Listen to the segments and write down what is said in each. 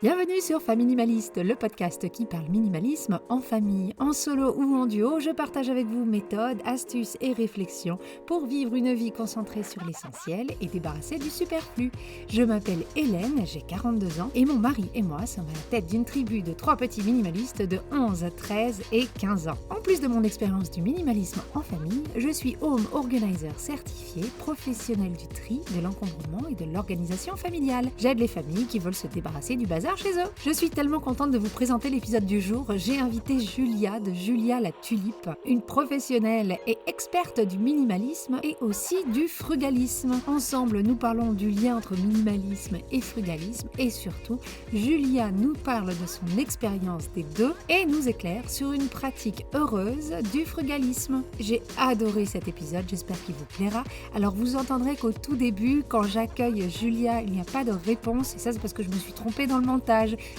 Bienvenue sur Faminimaliste, le podcast qui parle minimalisme en famille, en solo ou en duo. Je partage avec vous méthodes, astuces et réflexions pour vivre une vie concentrée sur l'essentiel et débarrassée du superflu. Je m'appelle Hélène, j'ai 42 ans et mon mari et moi sommes à la tête d'une tribu de 3 petits minimalistes de 11, 13 et 15 ans. En plus de mon expérience du minimalisme en famille, je suis home organizer certifié, professionnel du tri, de l'encombrement et de l'organisation familiale. J'aide les familles qui veulent se débarrasser du bazar chez eux. Je suis tellement contente de vous présenter l'épisode du jour. J'ai invité Julia de Julia la Tulipe, une professionnelle et experte du minimalisme et aussi du frugalisme. Ensemble, nous parlons du lien entre minimalisme et frugalisme et surtout, Julia nous parle de son expérience des deux et nous éclaire sur une pratique heureuse du frugalisme. J'ai adoré cet épisode, j'espère qu'il vous plaira. Alors vous entendrez qu'au tout début, quand j'accueille Julia, il n'y a pas de réponse et ça c'est parce que je me suis trompée dans le montage.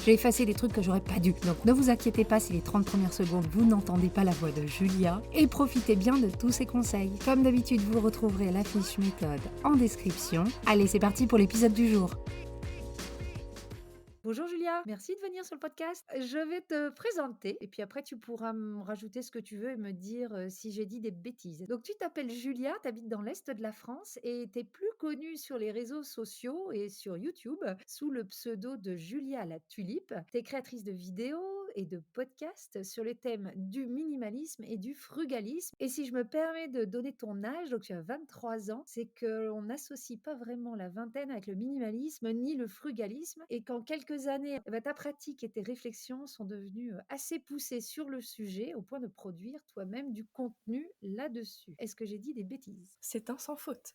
J'ai effacé des trucs que j'aurais pas dû. Donc ne vous inquiétez pas si les 30 premières secondes vous n'entendez pas la voix de Julia et profitez bien de tous ses conseils. Comme d'habitude, vous retrouverez la fiche méthode en description. Allez, c'est parti pour l'épisode du jour. Bonjour Julia, merci de venir sur le podcast. Je vais te présenter et puis après tu pourras me rajouter ce que tu veux et me dire si j'ai dit des bêtises. Donc tu t'appelles Julia, tu habites dans l'Est de la France et tu es plus connue sur les réseaux sociaux et sur YouTube sous le pseudo de Julia la Tulipe. Tu es créatrice de vidéos et de podcasts sur les thèmes du minimalisme et du frugalisme. Et si je me permets de donner ton âge, donc tu as 23 ans, c'est qu'on n'associe pas vraiment la vingtaine avec le minimalisme ni le frugalisme et qu'en quelques années, ta pratique et tes réflexions sont devenues assez poussées sur le sujet au point de produire toi-même du contenu là-dessus. Est-ce que j'ai dit des bêtises? C'est un sans faute.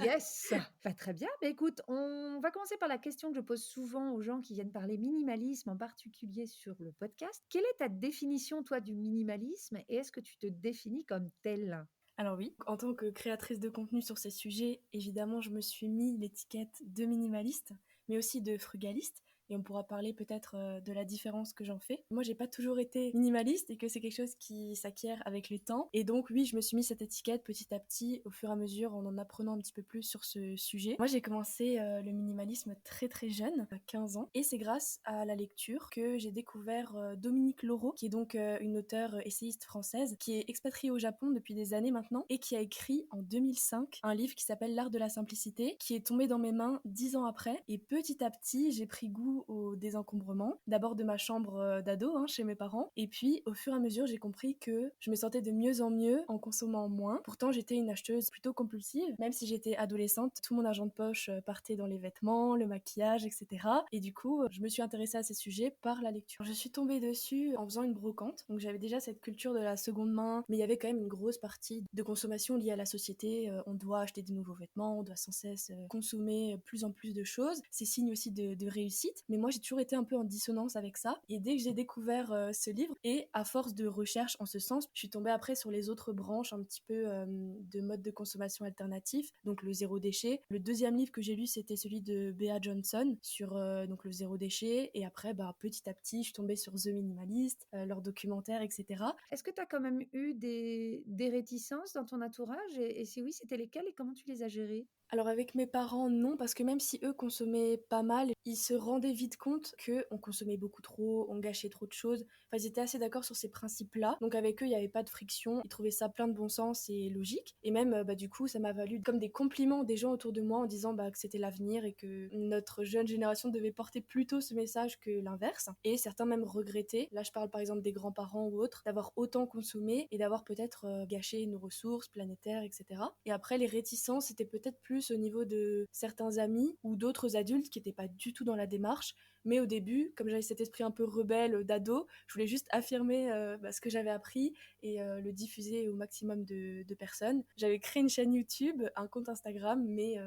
Yes! Bah, très bien. Bah, écoute, on va commencer par la question que je pose souvent aux gens qui viennent parler minimalisme, en particulier sur le podcast. Quelle est ta définition, toi, du minimalisme et est-ce que tu te définis comme telle? Alors oui, en tant que créatrice de contenu sur ces sujets, évidemment, je me suis mis l'étiquette de minimaliste, mais aussi de frugaliste. Et on pourra parler peut-être de la différence que j'en fais. Moi, j'ai pas toujours été minimaliste et que c'est quelque chose qui s'acquiert avec le temps. Et donc, oui, je me suis mis cette étiquette petit à petit, au fur et à mesure, en apprenant un petit peu plus sur ce sujet. Moi, j'ai commencé le minimalisme très très jeune, à 15 ans. Et c'est grâce à la lecture que j'ai découvert Dominique Laureau, qui est donc une auteure essayiste française, qui est expatriée au Japon depuis des années maintenant, et qui a écrit en 2005 un livre qui s'appelle L'art de la simplicité, qui est tombé dans mes mains 10 ans après. Et petit à petit, j'ai pris goût au désencombrement, d'abord de ma chambre d'ado chez mes parents, et puis au fur et à mesure j'ai compris que je me sentais de mieux en mieux en consommant moins. Pourtant j'étais une acheteuse plutôt compulsive, même si j'étais adolescente, tout mon argent de poche partait dans les vêtements, le maquillage, etc. Et du coup je me suis intéressée à ces sujets par la lecture. Je suis tombée dessus en faisant une brocante, donc j'avais déjà cette culture de la seconde main, mais il y avait quand même une grosse partie de consommation liée à la société. On doit acheter de nouveaux vêtements, on doit sans cesse consommer plus en plus de choses. C'est signe aussi de réussite. Mais moi, j'ai toujours été un peu en dissonance avec ça. Et dès que j'ai découvert ce livre, et à force de recherche en ce sens, je suis tombée après sur les autres branches un petit peu de mode de consommation alternatif, donc le zéro déchet. Le deuxième livre que j'ai lu, c'était celui de Bea Johnson sur donc le zéro déchet. Et après, petit à petit, je suis tombée sur The Minimalist, leur documentaire, etc. Est-ce que tu as quand même eu des réticences dans ton entourage et si oui, c'était lesquelles et comment tu les as gérées? Alors avec mes parents, non, parce que même si eux consommaient pas mal, ils se rendaient vite compte que on consommait beaucoup trop, on gâchait trop de choses. Enfin, ils étaient assez d'accord sur ces principes-là. Donc avec eux, il n'y avait pas de friction. Ils trouvaient ça plein de bon sens et logique. Et même, du coup, ça m'a valu comme des compliments des gens autour de moi en disant que c'était l'avenir et que notre jeune génération devait porter plutôt ce message que l'inverse. Et certains même regrettaient, là je parle par exemple des grands-parents ou autres, d'avoir autant consommé et d'avoir peut-être gâché nos ressources planétaires, etc. Et après, les réticences, c'était peut-être plus au niveau de certains amis ou d'autres adultes qui n'étaient pas du tout dans la démarche. Mais au début, comme j'avais cet esprit un peu rebelle d'ado, je voulais juste affirmer ce que j'avais appris et le diffuser au maximum de personnes. J'avais créé une chaîne YouTube, un compte Instagram, mais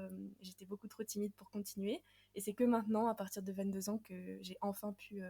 j'étais beaucoup trop timide pour continuer. Et c'est que maintenant, à partir de 22 ans, que j'ai enfin pu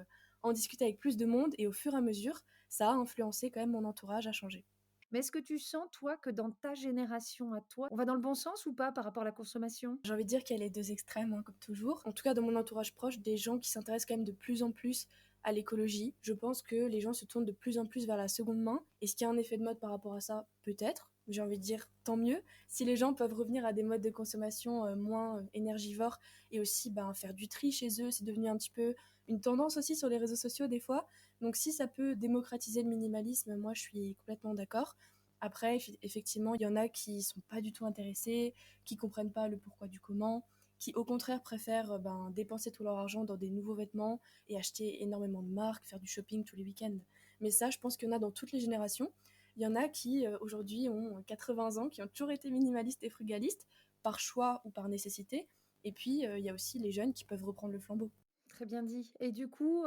en discuter avec plus de monde. Et au fur et à mesure, ça a influencé quand même mon entourage à changer. Mais est-ce que tu sens, toi, que dans ta génération à toi, on va dans le bon sens ou pas par rapport à la consommation? J'ai envie de dire qu'il y a les deux extrêmes, comme toujours. En tout cas, dans mon entourage proche, des gens qui s'intéressent quand même de plus en plus à l'écologie. Je pense que les gens se tournent de plus en plus vers la seconde main. Est-ce qu'il y a un effet de mode par rapport à ça? Peut-être. j'ai envie de dire tant mieux. Si les gens peuvent revenir à des modes de consommation moins énergivores et aussi faire du tri chez eux, c'est devenu un petit peu une tendance aussi sur les réseaux sociaux des fois. Donc si ça peut démocratiser le minimalisme, moi je suis complètement d'accord. Après, effectivement, il y en a qui sont pas du tout intéressés, qui comprennent pas le pourquoi du comment, qui au contraire préfèrent dépenser tout leur argent dans des nouveaux vêtements et acheter énormément de marques, faire du shopping tous les week-ends. Mais ça, je pense qu'il y en a dans toutes les générations. Il y en a qui aujourd'hui ont 80 ans, qui ont toujours été minimalistes et frugalistes, par choix ou par nécessité. Et puis, il y a aussi les jeunes qui peuvent reprendre le flambeau. Très bien dit. Et du coup,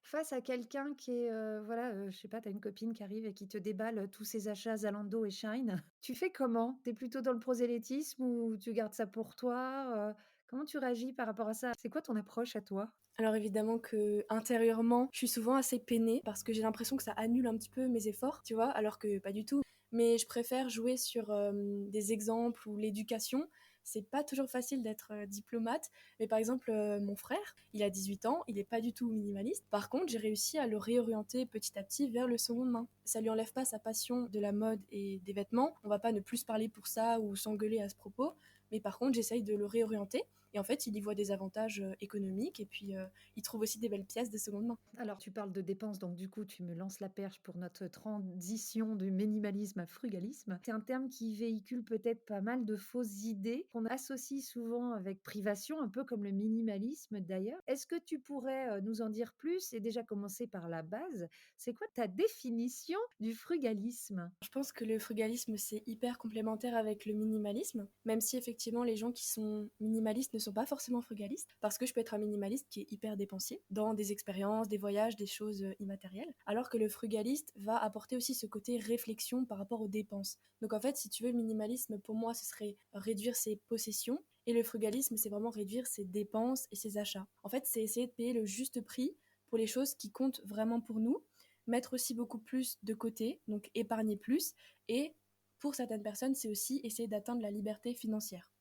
face à quelqu'un qui est, voilà, je sais pas, tu as une copine qui arrive et qui te déballe tous ses achats Zalando et Shein, tu fais comment? Tu es plutôt dans le prosélytisme ou tu gardes ça pour toi? Comment tu réagis par rapport à ça? C'est quoi ton approche à toi? Alors évidemment que intérieurement, je suis souvent assez peinée parce que j'ai l'impression que ça annule un petit peu mes efforts, tu vois, alors que pas du tout. Mais je préfère jouer sur des exemples ou l'éducation. C'est pas toujours facile d'être diplomate, mais par exemple, mon frère, il a 18 ans, il est pas du tout minimaliste. Par contre, j'ai réussi à le réorienter petit à petit vers le seconde main. Ça lui enlève pas sa passion de la mode et des vêtements. On va pas ne plus se parler pour ça ou s'engueuler à ce propos, mais par contre, j'essaye de le réorienter. Et en fait, il y voit des avantages économiques et puis il trouve aussi des belles pièces de seconde main. Alors, tu parles de dépenses, donc du coup, tu me lances la perche pour notre transition du minimalisme à frugalisme. C'est un terme qui véhicule peut-être pas mal de fausses idées qu'on associe souvent avec privation, un peu comme le minimalisme d'ailleurs. Est-ce que tu pourrais nous en dire plus et déjà commencer par la base? C'est quoi ta définition du frugalisme? Je pense que le frugalisme, c'est hyper complémentaire avec le minimalisme, même si effectivement les gens qui sont minimalistes ne sont pas forcément frugalistes, parce que je peux être un minimaliste qui est hyper dépensier dans des expériences, des voyages, des choses immatérielles, alors que le frugaliste va apporter aussi ce côté réflexion par rapport aux dépenses. Donc en fait, si tu veux, le minimalisme, pour moi, ce serait réduire ses possessions, et le frugalisme, c'est vraiment réduire ses dépenses et ses achats. En fait, c'est essayer de payer le juste prix pour les choses qui comptent vraiment pour nous, mettre aussi beaucoup plus de côté, donc épargner plus, et pour certaines personnes, c'est aussi essayer d'atteindre la liberté financière.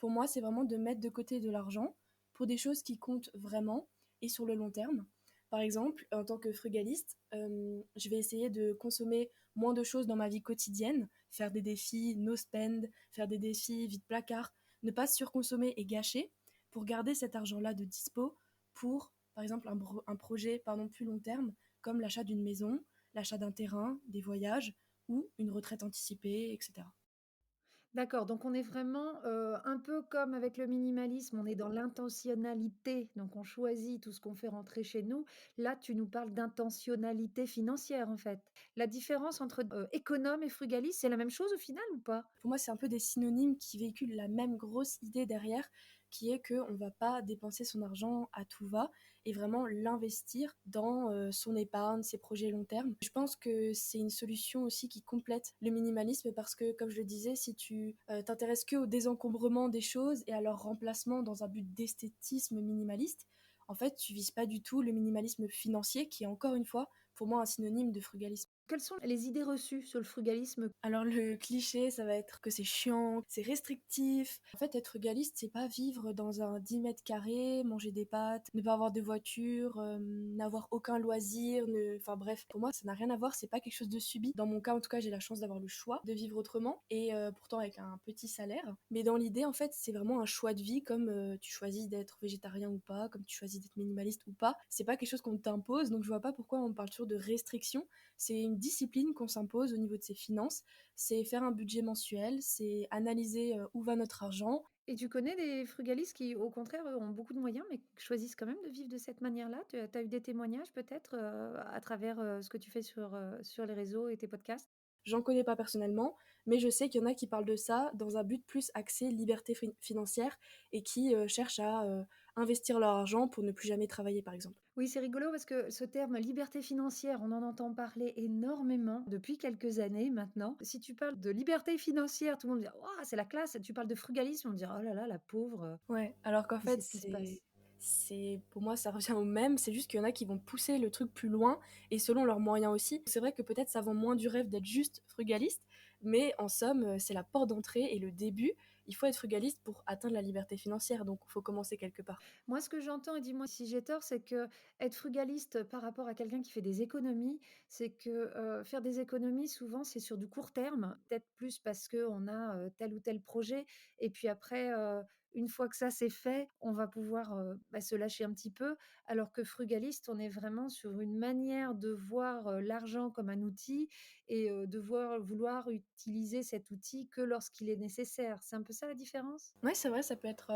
Pour moi, c'est vraiment de mettre de côté de l'argent pour des choses qui comptent vraiment et sur le long terme. Par exemple, en tant que frugaliste, je vais essayer de consommer moins de choses dans ma vie quotidienne, faire des défis no spend, faire des défis vide placard, ne pas surconsommer et gâcher pour garder cet argent-là de dispo pour, par exemple, un projet plus long terme, comme l'achat d'une maison, l'achat d'un terrain, des voyages ou une retraite anticipée, etc. D'accord, donc on est vraiment, un peu comme avec le minimalisme, on est dans l'intentionnalité, donc on choisit tout ce qu'on fait rentrer chez nous. Là, tu nous parles d'intentionnalité financière, en fait. La différence entre, économe et frugaliste, c'est la même chose au final ou pas? Pour moi, c'est un peu des synonymes qui véhiculent la même grosse idée derrière, qui est qu'on ne va pas dépenser son argent à tout va et vraiment l'investir dans son épargne, ses projets long terme. Je pense que c'est une solution aussi qui complète le minimalisme parce que, comme je le disais, si tu t'intéresses que au désencombrement des choses et à leur remplacement dans un but d'esthétisme minimaliste, en fait, tu vises pas du tout le minimalisme financier qui est encore une fois, pour moi, un synonyme de frugalisme. Quelles sont les idées reçues sur le frugalisme? Alors le cliché, ça va être que c'est chiant, c'est restrictif. En fait, être frugaliste, c'est pas vivre dans un 10 mètres carrés, manger des pâtes, ne pas avoir de voiture, n'avoir aucun loisir, enfin bref, pour moi, ça n'a rien à voir, c'est pas quelque chose de subi. Dans mon cas, en tout cas, j'ai la chance d'avoir le choix de vivre autrement et pourtant avec un petit salaire. Mais dans l'idée, en fait, c'est vraiment un choix de vie comme tu choisis d'être végétarien ou pas, comme tu choisis d'être minimaliste ou pas. C'est pas quelque chose qu'on t'impose, donc je vois pas pourquoi on parle toujours de restriction. C'est une discipline qu'on s'impose au niveau de ses finances, c'est faire un budget mensuel, c'est analyser où va notre argent. Et tu connais des frugalistes qui, au contraire, eux, ont beaucoup de moyens, mais choisissent quand même de vivre de cette manière-là? Tu as eu des témoignages peut-être, à travers, ce que tu fais sur les réseaux et tes podcasts? J'en connais pas personnellement, mais je sais qu'il y en a qui parlent de ça dans un but plus axé liberté financière et qui cherchent à investir leur argent pour ne plus jamais travailler, par exemple. Oui, c'est rigolo parce que ce terme liberté financière, on en entend parler énormément depuis quelques années maintenant. Si tu parles de liberté financière, tout le monde dit: «Waouh, c'est la classe!» Tu parles de frugalisme, on dit: «Oh là là, la pauvre, Ouais, alors qu'en fait, qu'est-ce qui se passe?» pour moi, ça revient au même. C'est juste qu'il y en a qui vont pousser le truc plus loin et selon leurs moyens aussi. C'est vrai que peut-être ça vend moins du rêve d'être juste frugaliste, mais en somme, c'est la porte d'entrée et le début. il faut être frugaliste pour atteindre la liberté financière, donc il faut commencer quelque part. Moi, ce que j'entends, et dis-moi si j'ai tort, c'est que être frugaliste par rapport à quelqu'un qui fait des économies, c'est que, faire des économies, souvent, c'est sur du court terme. Peut-être plus parce qu'on a, tel ou tel projet et puis après, une fois que ça c'est fait, on va pouvoir, se lâcher un petit peu. Alors que frugaliste, on est vraiment sur une manière de voir, l'argent comme un outil et de vouloir utiliser cet outil que lorsqu'il est nécessaire. C'est un peu ça la différence? Ouais, c'est vrai, ça peut être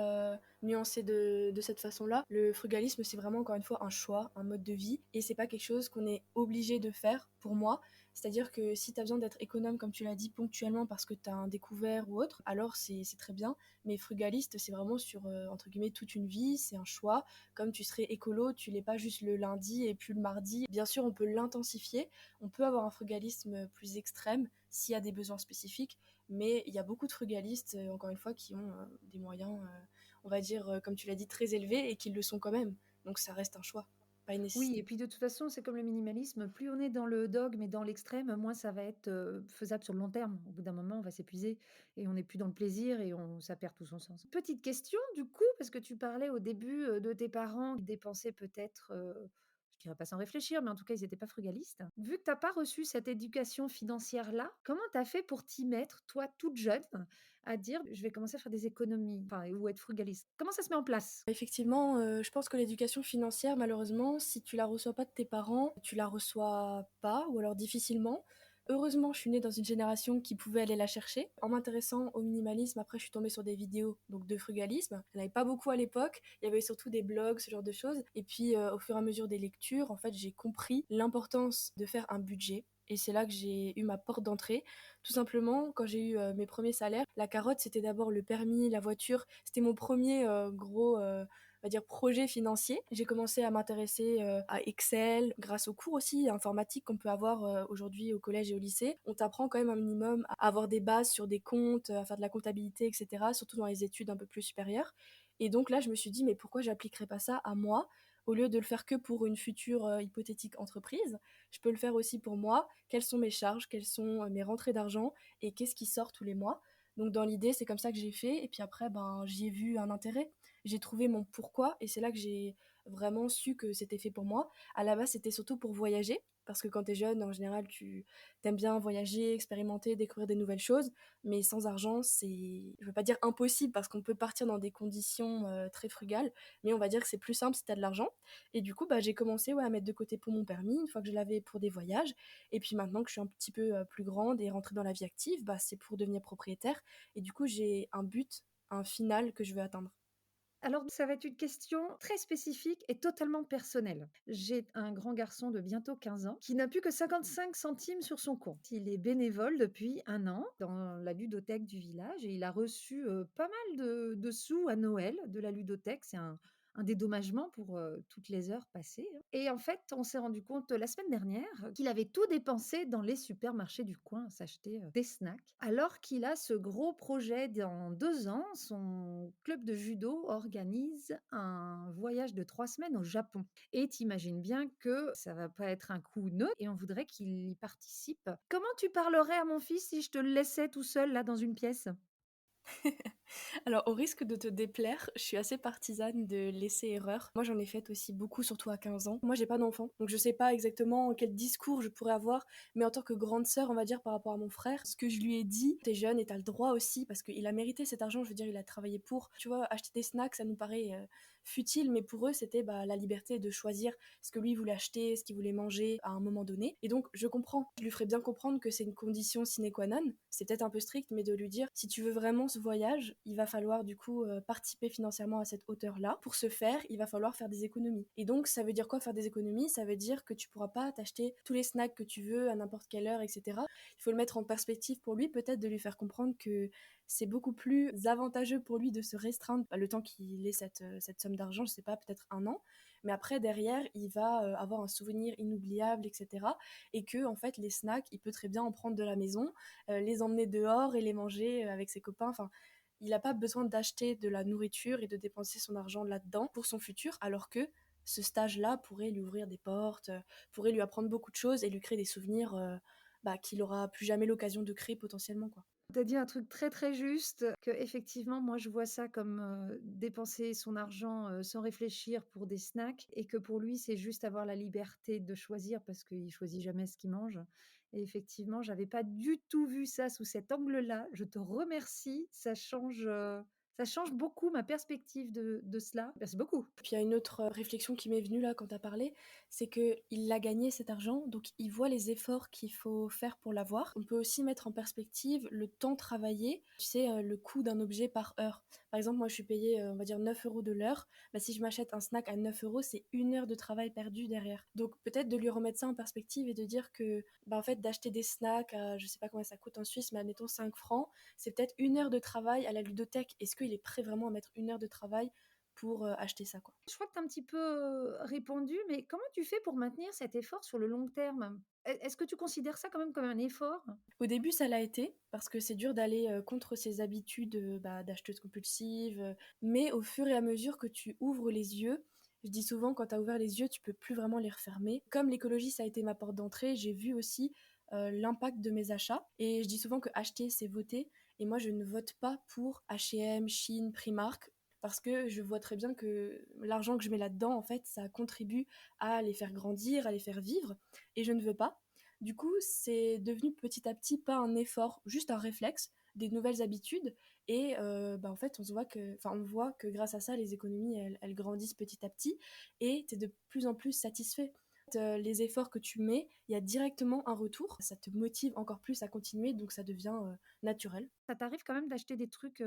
nuancé de cette façon-là. Le frugalisme, c'est vraiment encore une fois un choix, un mode de vie, et c'est pas quelque chose qu'on est obligé de faire pour moi. C'est-à-dire que si tu as besoin d'être économe, comme tu l'as dit, ponctuellement parce que tu as un découvert ou autre, alors c'est très bien. Mais frugaliste, c'est vraiment sur, entre guillemets, toute une vie, c'est un choix. Comme tu serais écolo, tu l'es pas juste le lundi et puis le mardi. Bien sûr, on peut l'intensifier, on peut avoir un frugalisme plus extrême s'il y a des besoins spécifiques, mais il y a beaucoup de frugalistes, encore une fois, qui ont des moyens, on va dire, comme tu l'as dit, très élevés et qui le sont quand même. Donc ça reste un choix, pas une Oui et nécessité. puis de toute façon, c'est comme le minimalisme, plus on est dans le dogme et dans l'extrême, moins ça va être, faisable sur le long terme. Au bout d'un moment, on va s'épuiser et on n'est plus dans le plaisir et on ça perd tout son sens. Petite question du coup, parce que tu parlais au début, de tes parents qui dépensaient peut-être, je dirais pas sans réfléchir, mais en tout cas, ils étaient pas frugalistes. Vu que tu as pas reçu cette éducation financière-là, comment tu as fait pour t'y mettre, toi, toute jeune, à dire: «Je vais commencer à faire des économies», enfin ou être frugaliste? Comment ça se met en place? Effectivement, je pense que l'éducation financière, malheureusement, si tu la reçois pas de tes parents, tu la reçois pas ou alors difficilement. Heureusement, je suis née dans une génération qui pouvait aller la chercher. En m'intéressant au minimalisme, après, je suis tombée sur des vidéos donc de frugalisme. Il n'y en avait pas beaucoup à l'époque. Il y avait surtout des blogs, ce genre de choses. Et puis, au fur et à mesure des lectures, en fait, j'ai compris l'importance de faire un budget. Et c'est là que j'ai eu ma porte d'entrée. Tout simplement, quand j'ai eu mes premiers salaires, la carotte, c'était d'abord le permis, la voiture. C'était mon premier gros, on va dire, projet financier. J'ai commencé à m'intéresser à Excel, grâce aux cours aussi informatiques qu'on peut avoir aujourd'hui au collège et au lycée. On t'apprend quand même un minimum à avoir des bases sur des comptes, à faire de la comptabilité, etc., surtout dans les études un peu plus supérieures. Et donc là, je me suis dit, mais pourquoi j'appliquerais pas ça à moi au lieu de le faire que pour une future hypothétique entreprise? Je peux le faire aussi pour moi. Quelles sont mes charges, quelles sont mes rentrées d'argent et qu'est-ce qui sort tous les mois. Donc dans l'idée, c'est comme ça que j'ai fait. Et puis après, ben, j'y ai vu un intérêt. J'ai trouvé mon pourquoi et c'est là que j'ai vraiment su que c'était fait pour moi. À la base, c'était surtout pour voyager. Parce que quand t'es jeune, en général, tu t'aimes bien voyager, expérimenter, découvrir des nouvelles choses. Mais sans argent, c'est, je veux pas dire impossible parce qu'on peut partir dans des conditions très frugales. Mais on va dire que c'est plus simple si t'as de l'argent. Et du coup, bah, j'ai commencé à mettre de côté pour mon permis, une fois que je l'avais pour des voyages. Et puis maintenant que je suis un petit peu plus grande et rentrée dans la vie active, bah, c'est pour devenir propriétaire. Et du coup, j'ai un but, un final que je veux atteindre. Alors, ça va être une question très spécifique et totalement personnelle. J'ai un grand garçon de bientôt 15 ans qui n'a plus que 55 centimes sur son compte. Il est bénévole depuis un an dans la ludothèque du village et il a reçu pas mal de sous à Noël de la ludothèque. C'est un dédommagement pour toutes les heures passées, hein. Et en fait, on s'est rendu compte la semaine dernière qu'il avait tout dépensé dans les supermarchés du coin à s'acheter des snacks, alors qu'il a ce gros projet dans 2 ans. Son club de judo organise un voyage de 3 semaines au Japon. Et t'imagines bien que ça va pas être un coup neutre et on voudrait qu'il y participe. Comment tu parlerais à mon fils si je te le laissais tout seul là dans une pièce? Alors, au risque de te déplaire, je suis assez partisane de l'essai-erreur. Moi, j'en ai fait aussi beaucoup, surtout à 15 ans. Moi, j'ai pas d'enfant, donc je sais pas exactement quel discours je pourrais avoir, mais en tant que grande sœur, on va dire, par rapport à mon frère, ce que je lui ai dit, t'es jeune et t'as le droit aussi, parce qu'il a mérité cet argent, je veux dire, il a travaillé pour. Tu vois, acheter des snacks, ça nous paraît futile, mais pour eux, c'était bah, la liberté de choisir ce que lui voulait acheter, ce qu'il voulait manger à un moment donné. Et donc, je comprends. Je lui ferai bien comprendre que c'est une condition sine qua non. C'est peut-être un peu strict, mais de lui dire, si tu veux vraiment ce voyage, il va falloir du coup participer financièrement à cette hauteur-là. Pour ce faire, il va falloir faire des économies. Et donc, ça veut dire quoi faire des économies? Ça veut dire que tu pourras pas t'acheter tous les snacks que tu veux à n'importe quelle heure, etc. Il faut le mettre en perspective pour lui, peut-être de lui faire comprendre que c'est beaucoup plus avantageux pour lui de se restreindre le temps qu'il ait cette somme d'argent, je sais pas, peut-être un an. Mais après, derrière, il va avoir un souvenir inoubliable, etc. Et que, en fait, les snacks, il peut très bien en prendre de la maison, les emmener dehors et les manger avec ses copains. Enfin, il n'a pas besoin d'acheter de la nourriture et de dépenser son argent là-dedans pour son futur, alors que ce stage-là pourrait lui ouvrir des portes, pourrait lui apprendre beaucoup de choses et lui créer des souvenirs bah, qu'il aura plus jamais l'occasion de créer potentiellement, quoi. Tu as dit un truc très, très juste, qu'effectivement, moi, je vois ça comme, dépenser son argent, sans réfléchir pour des snacks et que pour lui, c'est juste avoir la liberté de choisir parce qu'il choisit jamais ce qu'il mange et effectivement, j'avais pas du tout vu ça sous cet angle-là. Je te remercie, ça change beaucoup ma perspective de cela. Merci beaucoup. Puis il y a une autre réflexion qui m'est venue là quand tu as parlé, c'est qu'il a gagné cet argent, donc il voit les efforts qu'il faut faire pour l'avoir. On peut aussi mettre en perspective le temps travaillé, tu sais, le coût d'un objet par heure. Par exemple, moi je suis payée, on va dire 9 euros de l'heure. Bah, si je m'achète un snack à 9 euros, c'est 1 heure de travail perdu derrière. Donc peut-être de lui remettre ça en perspective et de dire que, bah, en fait, d'acheter des snacks à, je sais pas combien ça coûte en Suisse, mais admettons 5 francs, c'est peut-être 1 heure de travail à la ludothèque. Est-ce qu'il est prêt vraiment à mettre 1 heure de travail pour acheter ça, quoi? Je crois que tu as un petit peu, répondu, mais comment tu fais pour maintenir cet effort sur le long terme? Est-ce que tu considères ça quand même comme un effort? Au début, ça l'a été, parce que c'est dur d'aller contre ses habitudes bah, d'acheteuse compulsive, mais au fur et à mesure que tu ouvres les yeux, je dis souvent, quand tu as ouvert les yeux, tu peux plus vraiment les refermer. Comme l'écologie, ça a été ma porte d'entrée, j'ai vu aussi l'impact de mes achats, et je dis souvent que acheter, c'est voter, et moi, je ne vote pas pour H&M, Shein, Primark, parce que je vois très bien que l'argent que je mets là-dedans, en fait, ça contribue à les faire grandir, à les faire vivre, et je ne veux pas. Du coup, c'est devenu petit à petit pas un effort, juste un réflexe, des nouvelles habitudes. Et bah, en fait, on voit que grâce à ça, les économies, elles grandissent petit à petit. Et tu es de plus en plus satisfait. Les efforts que tu mets, il y a directement un retour. Ça te motive encore plus à continuer, donc ça devient naturel. Ça t'arrive quand même d'acheter des trucs,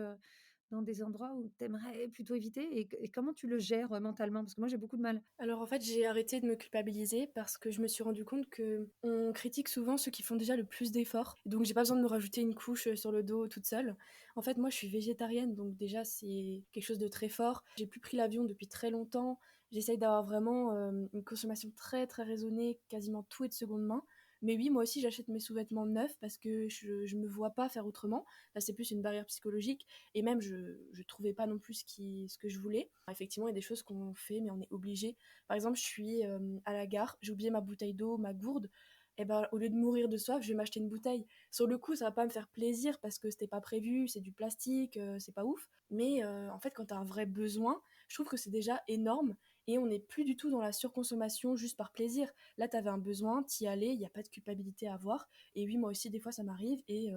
dans des endroits où tu aimerais plutôt éviter et comment tu le gères, mentalement? Parce que moi, j'ai beaucoup de mal. Alors en fait, j'ai arrêté de me culpabiliser parce que je me suis rendu compte que on critique souvent ceux qui font déjà le plus d'efforts. Donc j'ai pas besoin de me rajouter une couche sur le dos toute seule. En fait, moi je suis végétarienne, donc déjà c'est quelque chose de très fort. J'ai plus pris l'avion depuis très longtemps. J'essaye d'avoir vraiment une consommation très très raisonnée, quasiment tout est de seconde main. Mais oui, moi aussi j'achète mes sous-vêtements neufs parce que je me vois pas faire autrement. Là c'est plus une barrière psychologique et même je trouvais pas non plus ce que je voulais. Effectivement, il y a des choses qu'on fait mais on est obligé. Par exemple, je suis à la gare, j'ai oublié ma bouteille d'eau, ma gourde. Et ben, au lieu de mourir de soif, je vais m'acheter une bouteille. Sur le coup, ça va pas me faire plaisir parce que c'était pas prévu, c'est du plastique, c'est pas ouf. Mais en fait, quand t'as un vrai besoin, je trouve que c'est déjà énorme et on n'est plus du tout dans la surconsommation juste par plaisir. Là, t'avais un besoin, t'y allais, il n'y a pas de culpabilité à avoir. Et oui, moi aussi, des fois, ça m'arrive et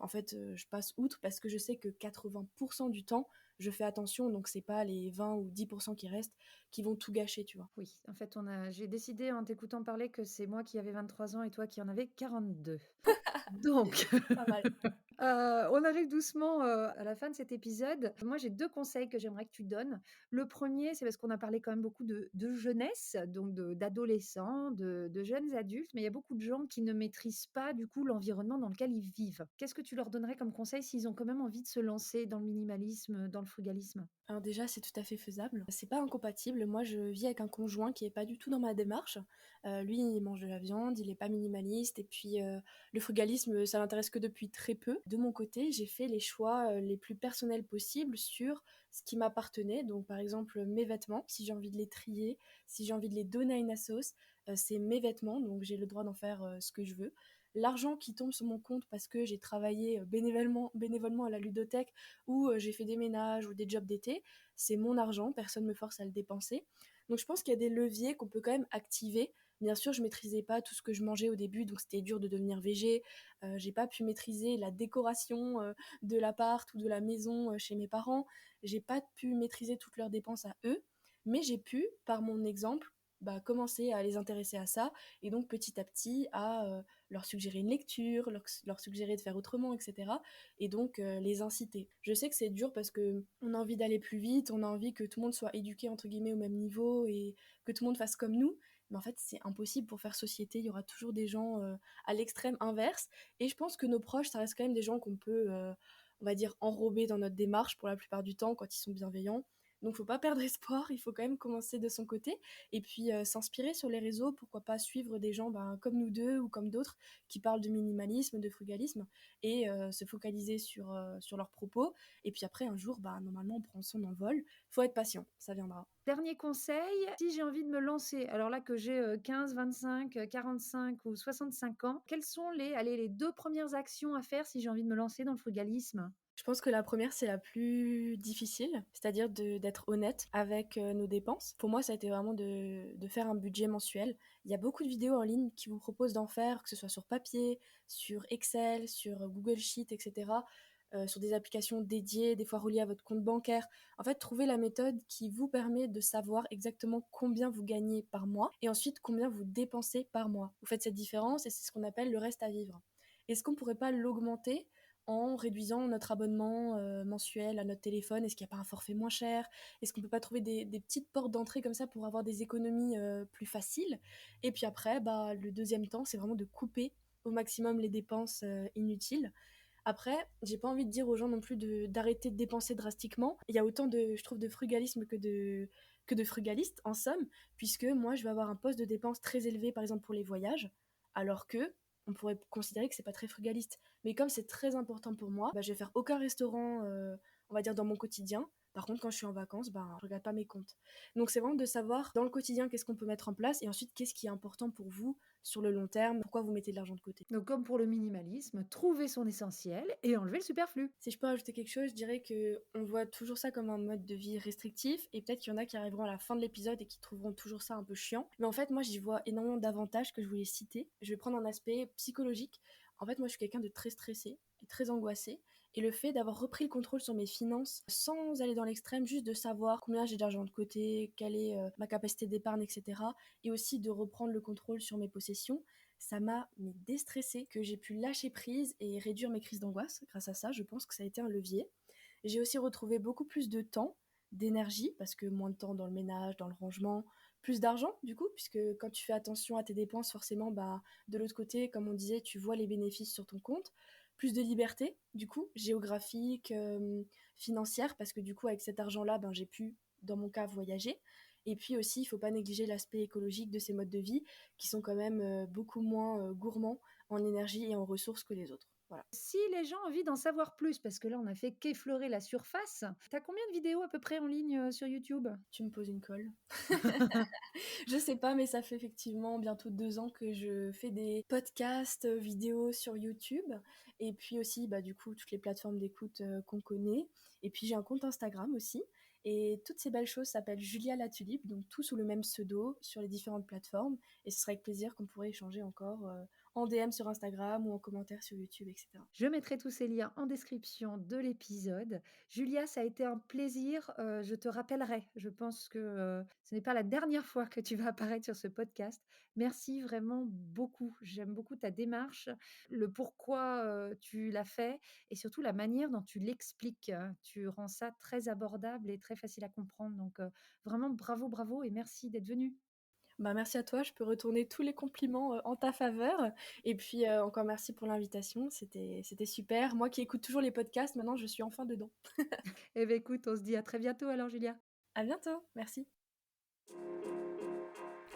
en fait, je passe outre parce que je sais que 80% du temps, je fais attention, donc c'est pas les 20 ou 10% qui restent qui vont tout gâcher, tu vois. Oui, en fait, j'ai décidé en t'écoutant parler que c'est moi qui avais 23 ans et toi qui en avais 42. Donc, Pas mal. on arrive doucement, à la fin de cet épisode. Moi, j'ai 2 conseils que j'aimerais que tu donnes. Le premier, c'est parce qu'on a parlé quand même beaucoup de jeunesse, donc d'adolescents, de jeunes adultes, mais il y a beaucoup de gens qui ne maîtrisent pas, du coup, l'environnement dans lequel ils vivent. Qu'est-ce que tu leur donnerais comme conseil s'ils ont quand même envie de se lancer dans le minimalisme, dans le frugalisme? Alors déjà, c'est tout à fait faisable. C'est pas incompatible. Moi, je vis avec un conjoint qui est pas du tout dans ma démarche. Lui, il mange de la viande, il est pas minimaliste. Et puis, le frugalisme, ça l'intéresse que depuis très peu. De mon côté, j'ai fait les choix les plus personnels possibles sur ce qui m'appartenait. Donc, par exemple, mes vêtements. Si j'ai envie de les trier, si j'ai envie de les donner à une assos, c'est mes vêtements. Donc, j'ai le droit d'en faire ce que je veux. L'argent qui tombe sur mon compte parce que j'ai travaillé bénévolement à la ludothèque ou j'ai fait des ménages ou des jobs d'été, c'est mon argent, personne ne me force à le dépenser. Donc je pense qu'il y a des leviers qu'on peut quand même activer. Bien sûr, je maîtrisais pas tout ce que je mangeais au début, donc c'était dur de devenir végé. J'ai pas pu maîtriser la décoration de l'appart ou de la maison chez mes parents. J'ai pas pu maîtriser toutes leurs dépenses à eux, mais j'ai pu, par mon exemple, bah, commencer à les intéresser à ça et donc petit à petit à leur suggérer une lecture, leur suggérer de faire autrement, etc. Et donc les inciter. Je sais que c'est dur parce que on a envie d'aller plus vite, on a envie que tout le monde soit éduqué entre guillemets au même niveau et que tout le monde fasse comme nous. Mais en fait, c'est impossible pour faire société. Il y aura toujours des gens à l'extrême inverse. Et je pense que nos proches, ça reste quand même des gens qu'on peut, on va dire, enrober dans notre démarche pour la plupart du temps quand ils sont bienveillants. Donc faut pas perdre espoir, il faut quand même commencer de son côté et puis s'inspirer sur les réseaux, pourquoi pas suivre des gens comme nous deux ou comme d'autres qui parlent de minimalisme, de frugalisme et se focaliser sur leurs propos. Et puis après, un jour, normalement, on prend son envol. Faut être patient, ça viendra. Dernier conseil, si j'ai envie de me lancer, alors là que j'ai 15, 25, 45 ou 65 ans, quelles sont les 2 premières actions à faire si j'ai envie de me lancer dans le frugalisme? Je pense que la première, c'est la plus difficile, c'est-à-dire d'être honnête avec nos dépenses. Pour moi, ça a été vraiment de faire un budget mensuel. Il y a beaucoup de vidéos en ligne qui vous proposent d'en faire, que ce soit sur papier, sur Excel, sur Google Sheet, etc., sur des applications dédiées, des fois reliées à votre compte bancaire. En fait, trouvez la méthode qui vous permet de savoir exactement combien vous gagnez par mois et ensuite combien vous dépensez par mois. Vous faites cette différence et c'est ce qu'on appelle le reste à vivre. Est-ce qu'on ne pourrait pas l'augmenter en réduisant notre abonnement mensuel à notre téléphone? Est-ce qu'il n'y a pas un forfait moins cher? Est-ce qu'on ne peut pas trouver des petites portes d'entrée comme ça pour avoir des économies plus faciles? Et puis après, le deuxième temps, c'est vraiment de couper au maximum les dépenses inutiles. Après, j'ai pas envie de dire aux gens non plus d'arrêter de dépenser drastiquement. Il y a autant je trouve, de frugalisme que de frugalistes, en somme, puisque moi, je vais avoir un poste de dépense très élevé, par exemple, pour les voyages, alors que on pourrait considérer que c'est pas très frugaliste. Mais comme c'est très important pour moi, je vais faire aucun restaurant, on va dire, dans mon quotidien. Par contre, quand je suis en vacances, je regarde pas mes comptes. Donc c'est vraiment de savoir dans le quotidien qu'est-ce qu'on peut mettre en place et ensuite qu'est-ce qui est important pour vous sur le long terme, pourquoi vous mettez de l'argent de côté. Donc comme pour le minimalisme, trouver son essentiel et enlever le superflu. Si je peux ajouter quelque chose, je dirais qu'on voit toujours ça comme un mode de vie restrictif et peut-être qu'il y en a qui arriveront à la fin de l'épisode et qui trouveront toujours ça un peu chiant. Mais en fait, moi, j'y vois énormément d'avantages que je voulais citer. Je vais prendre un aspect psychologique. En fait, moi, je suis quelqu'un de très stressé et très angoissé. Et le fait d'avoir repris le contrôle sur mes finances sans aller dans l'extrême, juste de savoir combien j'ai d'argent de côté, quelle est ma capacité d'épargne, etc. Et aussi de reprendre le contrôle sur mes possessions, ça m'a déstressée, que j'ai pu lâcher prise et réduire mes crises d'angoisse. Grâce à ça, je pense que ça a été un levier. J'ai aussi retrouvé beaucoup plus de temps, d'énergie, parce que moins de temps dans le ménage, dans le rangement, plus d'argent du coup, puisque quand tu fais attention à tes dépenses, forcément, de l'autre côté, comme on disait, tu vois les bénéfices sur ton compte. Plus de liberté, du coup, géographique, financière, parce que du coup, avec cet argent-là, j'ai pu, dans mon cas, voyager. Et puis aussi, il ne faut pas négliger l'aspect écologique de ces modes de vie, qui sont quand même beaucoup moins gourmands en énergie et en ressources que les autres. Voilà. Si les gens ont envie d'en savoir plus, parce que là, on a fait qu'effleurer la surface, t'as combien de vidéos à peu près en ligne sur YouTube? Tu me poses une colle. Je sais pas, mais ça fait effectivement bientôt 2 ans que je fais des podcasts, vidéos sur YouTube. Et puis aussi, du coup, toutes les plateformes d'écoute qu'on connaît. Et puis j'ai un compte Instagram aussi. Et toutes ces belles choses s'appellent Julia la Tulipe, donc tout sous le même pseudo sur les différentes plateformes. Et ce serait avec plaisir qu'on pourrait échanger encore en DM sur Instagram ou en commentaire sur YouTube, etc. Je mettrai tous ces liens en description de l'épisode. Julia, ça a été un plaisir. Je te rappellerai. Je pense que ce n'est pas la dernière fois que tu vas apparaître sur ce podcast. Merci vraiment beaucoup. J'aime beaucoup ta démarche, le pourquoi tu l'as fait et surtout la manière dont tu l'expliques. Tu rends ça très abordable et très facile à comprendre. Donc vraiment bravo, bravo et merci d'être venue. Merci à toi, je peux retourner tous les compliments en ta faveur. Et puis encore merci pour l'invitation, c'était super. Moi qui écoute toujours les podcasts, maintenant je suis enfin dedans. Eh bien écoute, on se dit à très bientôt alors Julia. À bientôt, merci.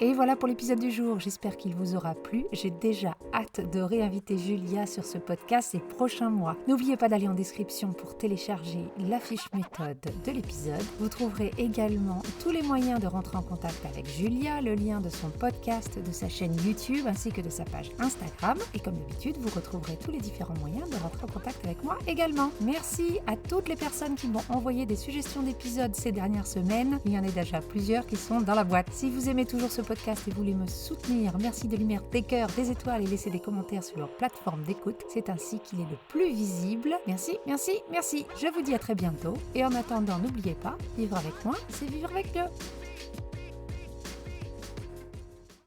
Et voilà pour l'épisode du jour, j'espère qu'il vous aura plu. J'ai déjà hâte de réinviter Julia sur ce podcast ces prochains mois. N'oubliez pas d'aller en description pour télécharger la fiche méthode de l'épisode. Vous trouverez également tous les moyens de rentrer en contact avec Julia, le lien de son podcast, de sa chaîne YouTube ainsi que de sa page Instagram. Et comme d'habitude, vous retrouverez tous les différents moyens de rentrer en contact avec moi également. Merci à toutes les personnes qui m'ont envoyé des suggestions d'épisodes ces dernières semaines. Il y en a déjà plusieurs qui sont dans la boîte. Si vous aimez toujours ce podcast et voulez me soutenir, merci de lui mettre des cœurs, des étoiles et laisser des commentaires sur leur plateforme d'écoute. C'est ainsi qu'il est le plus visible. Merci, merci, merci. Je vous dis à très bientôt. Et en attendant, n'oubliez pas, vivre avec moi, c'est vivre avec Dieu.